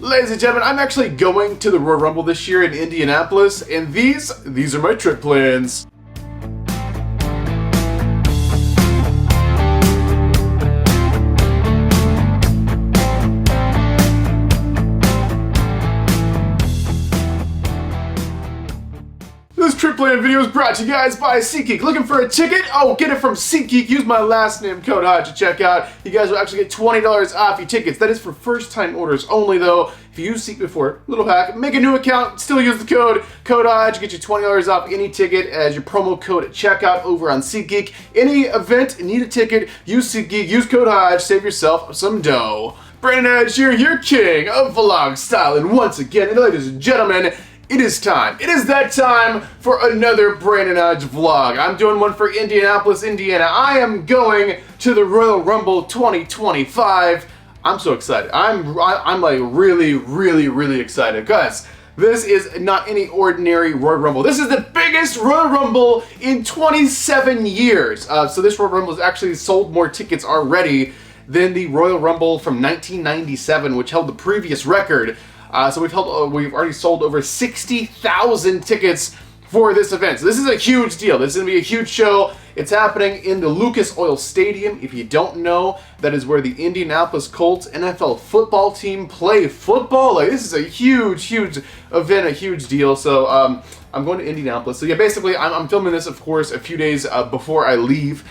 Ladies and gentlemen, I'm actually going to the Royal Rumble this year in Indianapolis, and these are my trip plans. This trip plan video is brought to you guys by SeatGeek. Looking for a ticket? Oh, get it from SeatGeek. Use my last name, code HODGE, to check out. You guys will actually get $20 off your tickets. That is for first-time orders only, though. If you used SeatGeek before, little hack, make a new account, still use the code HODGE, get you $20 off any ticket as your promo code at checkout over on SeatGeek. Any event, need a ticket, use SeatGeek, use code HODGE, save yourself some dough. Brandon Edge here, your king of vlog style, and once again, ladies and gentlemen, it is time. It is that time for another Brandon Edge vlog. I'm doing one for Indianapolis, Indiana. I am going to the Royal Rumble 2025. I'm so excited. I'm like really excited, guys. This is not any ordinary Royal Rumble. This is the biggest Royal Rumble in 27 years. So this Royal Rumble has actually sold more tickets already than the Royal Rumble from 1997, which held the previous record. So we've already sold over 60,000 tickets for this event. So this is a huge deal. This is going to be a huge show. It's happening in the Lucas Oil Stadium. If you don't know, that is where the Indianapolis Colts NFL football team play football. Like, this is a huge event, a huge deal. So I'm going to Indianapolis. So yeah, basically I'm filming this, of course, a few days before I leave.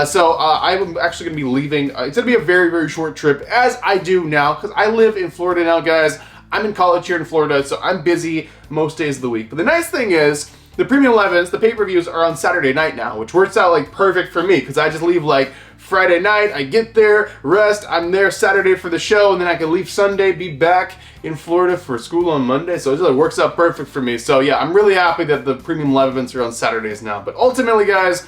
So I'm actually going to be leaving. It's going to be a very short trip, as I do now, because I live in Florida now, guys. I'm in college here in Florida, so I'm busy most days of the week. But the nice thing is, the Premium 11s, the pay-per-views are on Saturday night now, which works out like perfect for me, because I just leave like Friday night, I get there, rest, I'm there Saturday for the show, and then I can leave Sunday, be back in Florida for school on Monday, so it just works out perfect for me. So yeah, I'm really happy that the Premium 11s are on Saturdays now. But ultimately, guys,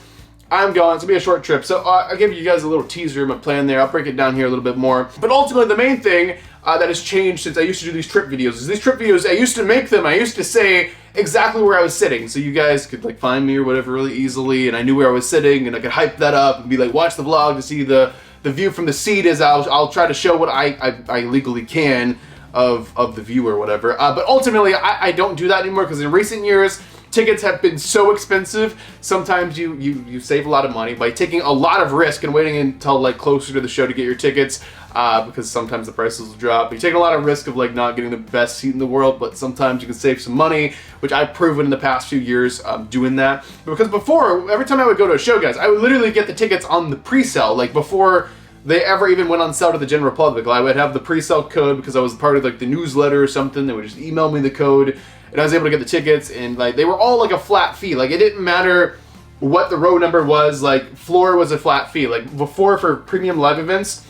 I'm going. It's going to be a short trip. So I'll give you guys a little teaser of my plan there. I'll break it down here a little bit more. But ultimately, the main thing that has changed since I used to do these trip videos is these trip videos, I used to make them, I used to say exactly where I was sitting. So you guys could like find me or whatever really easily, and I knew where I was sitting, and I could hype that up and be like, watch the vlog to see the view from the seat. As I'll try to show what I legally can of the view or whatever. But ultimately, I don't do that anymore, because in recent years, tickets have been so expensive. Sometimes you save a lot of money by taking a lot of risk and waiting until like closer to the show to get your tickets, because sometimes the prices will drop. You're taking a lot of risk of like not getting the best seat in the world, but sometimes you can save some money, which I've proven in the past few years doing that. Because before, every time I would go to a show, guys, I would literally get the tickets on the pre-sale, like before they ever even went on sale to the general public. I would have the pre-sale code because I was part of like the newsletter or something. They would just email me the code, and I was able to get the tickets, and like they were all like a flat fee. Like it didn't matter what the row number was, like floor was a flat fee. Like before, for premium live events,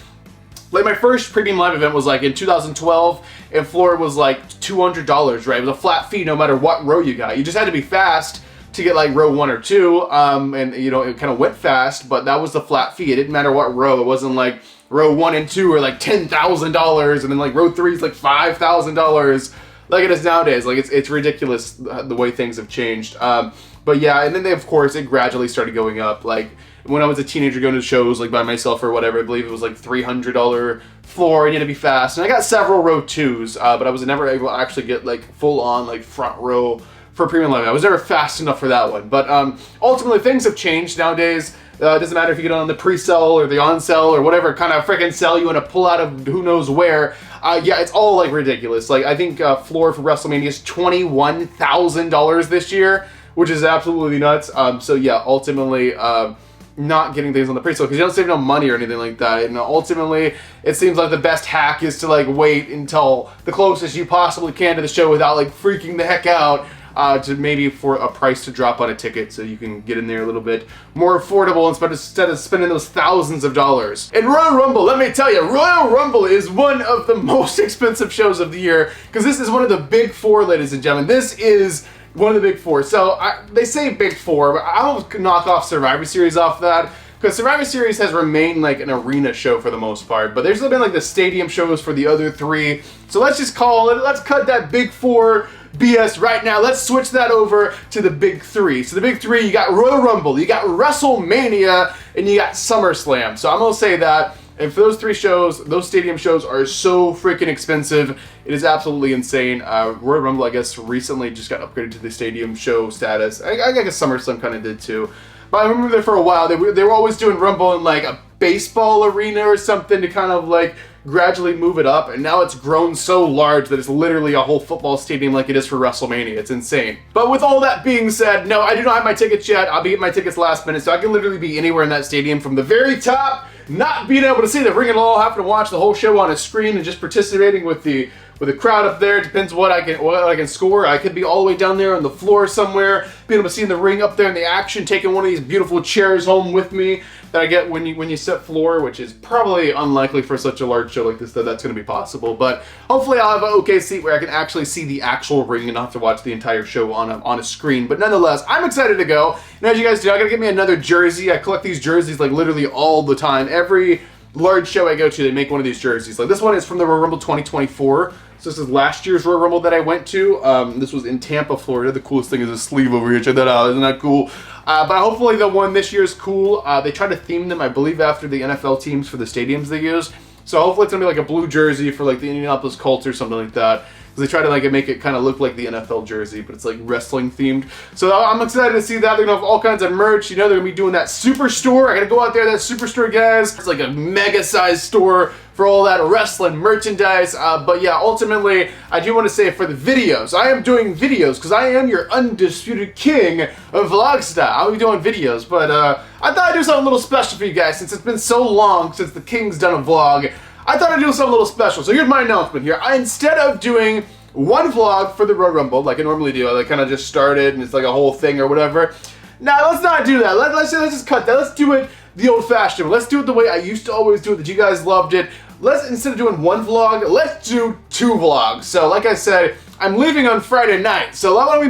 like my first premium live event was like in 2012, and floor was like $200, right? It was a flat fee no matter what row you got. You just had to be fast to get like row 1 or 2, and you know, it kind of went fast, but that was the flat fee. It didn't matter what row. It wasn't like row 1 and 2 are like $10,000, and then like row 3 is like $5,000. Like it is nowadays. Like it's ridiculous the way things have changed. But yeah, and then they, of course, it gradually started going up. Like when I was a teenager going to shows like by myself or whatever, I believe it was like $300 floor, and you had to be fast. And I got several row 2s, but I was never able to actually get like full on like front row for premium live. I was never fast enough for that one. But ultimately, things have changed nowadays. It doesn't matter if you get on the pre-sale or the on-sale or whatever kind of freaking sale you want to pull out of who knows where. Yeah, it's all like ridiculous. Like I think floor for WrestleMania is $21,000 this year, which is absolutely nuts. So yeah, ultimately, not getting things on the pre-sale because you don't save no money or anything like that. And ultimately, it seems like the best hack is to like wait until the closest you possibly can to the show without like freaking the heck out. To maybe for a price to drop on a ticket, so you can get in there a little bit more affordable instead of spending those thousands of dollars. And Royal Rumble, let me tell you, Royal Rumble is one of the most expensive shows of the year, because this is one of the big four, ladies and gentlemen. This is one of the big four. So they say big four, but I'll knock off Survivor Series off that, because Survivor Series has remained like an arena show for the most part, but there's been like the stadium shows for the other 3. So let's just call it, let's cut that big 4 BS right now. Let's switch that over to the big 3. So the big 3, you got Royal Rumble, you got WrestleMania, and you got SummerSlam. So I'm gonna say that And for those 3 shows, those stadium shows are so freaking expensive. It is absolutely insane. Royal Rumble, I guess, recently just got upgraded to the stadium show status. I guess SummerSlam kind of did too. But I remember there for a while, they were always doing Rumble in like a baseball arena or something to kind of like gradually move it up, and now it's grown so large that it's literally a whole football stadium like it is for WrestleMania. It's insane. But with all that being said, no, I do not have my tickets yet. I'll be getting my tickets last minute, so I can literally be anywhere in that stadium from the very top, not being able to see the ring at all, having to watch the whole show on a screen and just participating with the crowd up there. It depends what I can score. I could be all the way down there on the floor somewhere, being able to see the ring up there in the action, taking one of these beautiful chairs home with me that I get when you set floor, which is probably unlikely for such a large show like this that that's going to be possible. But hopefully I'll have an okay seat where I can actually see the actual ring and not have to watch the entire show on a screen. But nonetheless, I'm excited to go. And as you guys do, I got to get me another jersey. I collect these jerseys like literally all the time. Every large show I go to, they make one of these jerseys. Like this one is from the Royal Rumble 2024. So this is last year's Royal Rumble that I went to. This was in Tampa, Florida. The coolest thing is a sleeve over here. Check that out. Isn't that cool? But hopefully the one this year is cool. They try to theme them, I believe, after the NFL teams for the stadiums they use. So hopefully it's going to be like a blue jersey for like the Indianapolis Colts or something like that. Because they try to like make it kind of look like the NFL jersey, but it's like wrestling themed. So I'm excited to see that. They're going to have all kinds of merch. You know, they're going to be doing that Superstore. I got to go out there, that Superstore, guys. It's like a mega-sized store for all that wrestling merchandise. But yeah, ultimately, I do want to say for the videos, I am doing videos because I am your undisputed king of vlog style. I'll be doing videos, but I thought I'd do something a little special for you guys since it's been so long since the king's done a vlog. I thought I'd do something a little special. So here's my announcement here. Instead of doing one vlog for the Royal Rumble like I normally do, I kind of just started and it's like a whole thing or whatever. Now let's not do that. Let's just cut that. Let's do it the old-fashioned way. Let's do it the way I used to always do it, that you guys loved it. Let's, instead of doing one vlog, let's do 2 vlogs. So like I said, I'm leaving on Friday night. So why don't we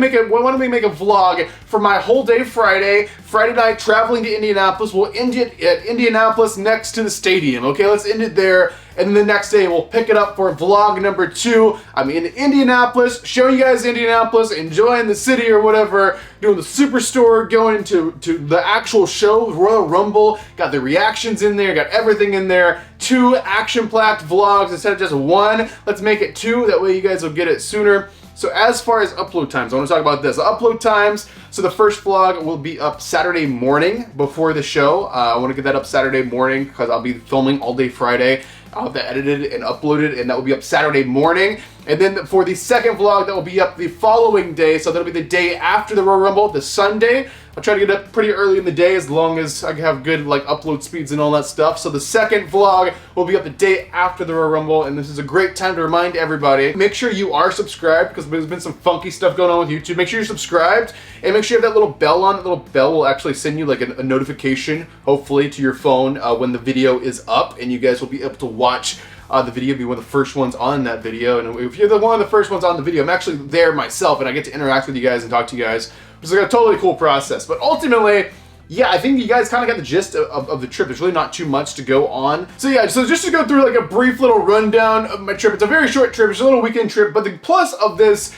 make a vlog for my whole day Friday night, traveling to Indianapolis. We'll end it at Indianapolis next to the stadium. Okay, let's end it there. And then the next day we'll pick it up for vlog number 2. I'm in Indianapolis, showing you guys Indianapolis, enjoying the city or whatever, doing the Superstore, going to the actual show, Royal Rumble. Got the reactions in there, got everything in there. 2 action-packed vlogs instead of just 1. Let's make it 2, that way you guys will get it sooner. So as far as upload times, I want to talk about this. Upload times, so the first vlog will be up Saturday morning before the show. I want to get that up Saturday morning because I'll be filming all day Friday. I'll have that edited and uploaded, and that will be up Saturday morning. And then for the second vlog, that will be up the following day, so that'll be the day after the Royal Rumble, the Sunday. I'll try to get up pretty early in the day as long as I have good like upload speeds and all that stuff. So the second vlog will be up the day after the Royal Rumble, and this is a great time to remind everybody, make sure you are subscribed because there's been some funky stuff going on with YouTube. Make sure you're subscribed and make sure you have that little bell on. That little bell will actually send you like a notification, hopefully, to your phone when the video is up, and you guys will be able to watch the video, be one of the first ones on that video. And if you're one of the first ones on the video, I'm actually there myself and I get to interact with you guys and talk to you guys. It's like a totally cool process. But ultimately, yeah, I think you guys kind of got the gist of the trip. There's really not too much to go on. So yeah, so just to go through like a brief little rundown of my trip. It's a very short trip. It's a little weekend trip. But the plus of this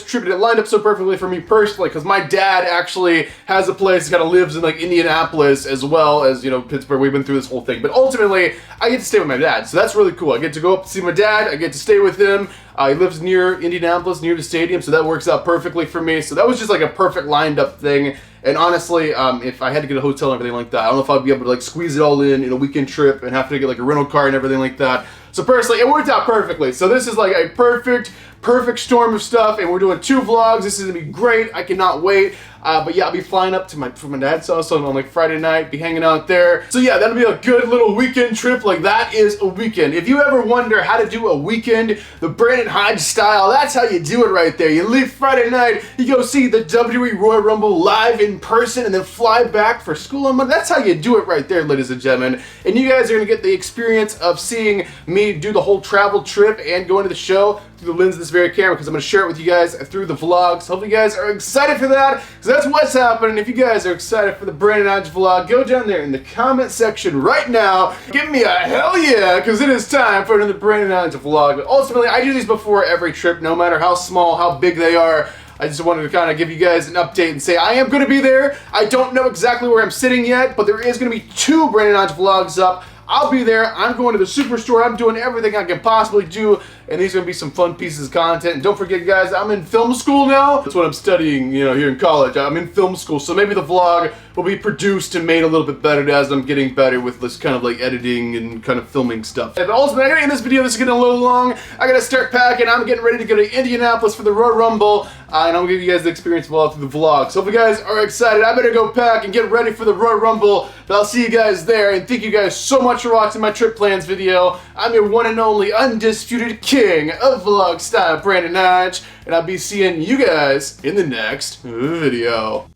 trip, it lined up so perfectly for me personally because my dad actually has a place, kind of lives in like Indianapolis as well as, you know, Pittsburgh. We've been through this whole thing. But ultimately, I get to stay with my dad. So that's really cool. I get to go up to see my dad. I get to stay with him. He lives near Indianapolis, near the stadium, so that works out perfectly for me. So that was just like a perfect lined up thing. And honestly, if I had to get a hotel and everything like that, I don't know if I'd be able to like squeeze it all in a weekend trip and have to get like a rental car and everything like that. So personally, it worked out perfectly. So this is like a perfect storm of stuff, and we're doing 2 vlogs. This is gonna be great. I cannot wait. But yeah, I'll be flying up to my dad's house on like Friday night, be hanging out there. So yeah, that'll be a good little weekend trip. Like that is a weekend. If you ever wonder how to do a weekend, the Brandon Hodge style, that's how you do it right there. You leave Friday night, you go see the WWE Royal Rumble live in person, and then fly back for school on Monday. That's how you do it right there, ladies and gentlemen. And you guys are gonna get the experience of seeing me do the whole travel trip and go into the show through the lens of this very camera, because I'm going to share it with you guys through the vlogs. Hopefully you guys are excited for that, because that's what's happening. If you guys are excited for the Brandon Hodge vlog, go down there in the comment section right now. Give me a hell yeah, because it is time for another Brandon Hodge vlog. But ultimately, I do these before every trip, no matter how small, how big they are. I just wanted to kind of give you guys an update and say I am going to be there. I don't know exactly where I'm sitting yet, but there is going to be 2 Brandon Hodge vlogs up. I'll be there. I'm going to the Superstore. I'm doing everything I can possibly do, and these are going to be some fun pieces of content. And don't forget, guys, I'm in film school now. That's what I'm studying, you know, here in college. I'm in film school, so maybe the vlog will be produced and made a little bit better as I'm getting better with this kind of like editing and kind of filming stuff. But ultimately, I gotta end this video. This is getting a little long. I gotta start packing. I'm getting ready to go to Indianapolis for the Royal Rumble, and I'm gonna give you guys the experience all through the vlog. So if you guys are excited, I better go pack and get ready for the Royal Rumble. But I'll see you guys there, and thank you guys so much for watching my trip plans video. I'm your one and only undisputed king of vlog style, Brandon Hodge, and I'll be seeing you guys in the next video.